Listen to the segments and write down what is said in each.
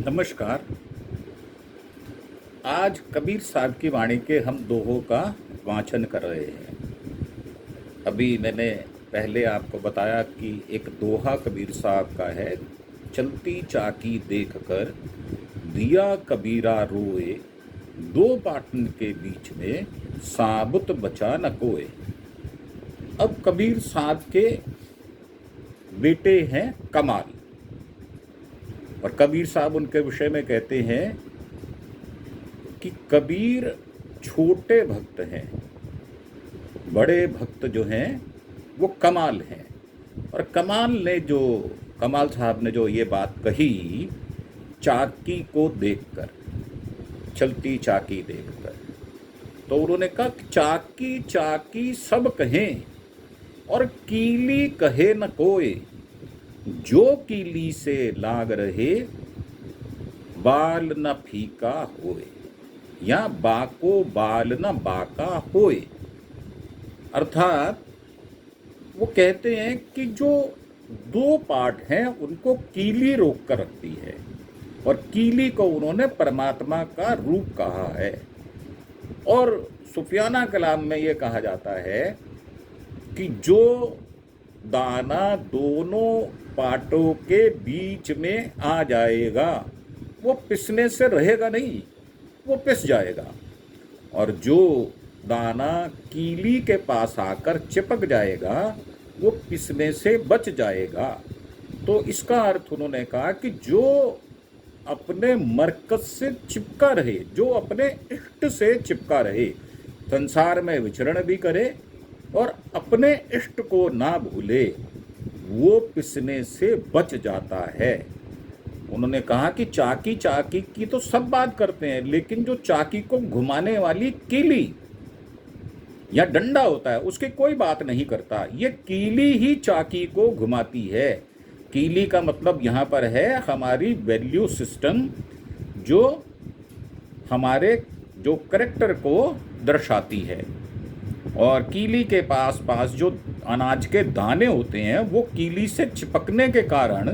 नमस्कार। आज कबीर साहब की वाणी के हम दोहों का वाचन कर रहे हैं। अभी मैंने पहले आपको बताया कि एक दोहा कबीर साहब का है, चलती चाकी देखकर दिया कबीरा रोए, दो पाटन के बीच में साबुत बचा न कोए। अब कबीर साहब के बेटे हैं कमाल, और कबीर साहब उनके विषय में कहते हैं कि कबीर छोटे भक्त हैं, बड़े भक्त जो हैं वो कमाल हैं। और कमाल साहब ने जो ये बात कही, चाकी को देखकर, चलती चाकी देखकर, तो उन्होंने कहा कि चाकी चाकी सब कहें और कीली कहे न कोई, जो कीली से लाग रहे बाल न फीका होए, या बाको बाल न बाका होए। अर्थात वो कहते हैं कि जो दो पार्ट हैं उनको कीली रोक कर रखती है, और कीली को उन्होंने परमात्मा का रूप कहा है। और सुफियाना कलाम में ये कहा जाता है कि जो दाना दोनों पार्टों के बीच में आ जाएगा वो पिसने से रहेगा नहीं, वो पिस जाएगा। और जो दाना कीली के पास आकर चिपक जाएगा वो पिसने से बच जाएगा। तो इसका अर्थ उन्होंने कहा कि जो अपने मरकज से चिपका रहे, जो अपने इष्ट से चिपका रहे, संसार में विचरण भी करे और अपने इष्ट को ना भूले, वो पिसने से बच जाता है। उन्होंने कहा कि चाकी चाकी की तो सब बात करते हैं, लेकिन जो चाकी को घुमाने वाली कीली या डंडा होता है उसकी कोई बात नहीं करता। ये कीली ही चाकी को घुमाती है। कीली का मतलब यहाँ पर है हमारी वैल्यू सिस्टम, जो हमारे जो करैक्टर को दर्शाती है। और कीली के पास जो अनाज के दाने होते हैं वो कीली से चिपकने के कारण,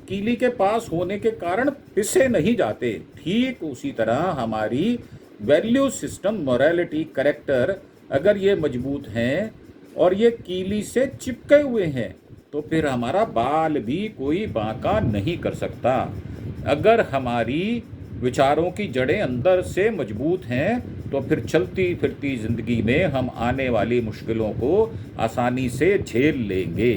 कीली के पास होने के कारण पिसे नहीं जाते। ठीक उसी तरह हमारी वैल्यू सिस्टम, मोरालिटी, करैक्टर अगर ये मजबूत हैं और ये कीली से चिपके हुए हैं तो फिर हमारा बाल भी कोई बांका नहीं कर सकता। अगर हमारी विचारों की जड़ें अंदर से मजबूत हैं तो फिर चलती फिरती ज़िंदगी में हम आने वाली मुश्किलों को आसानी से झेल लेंगे।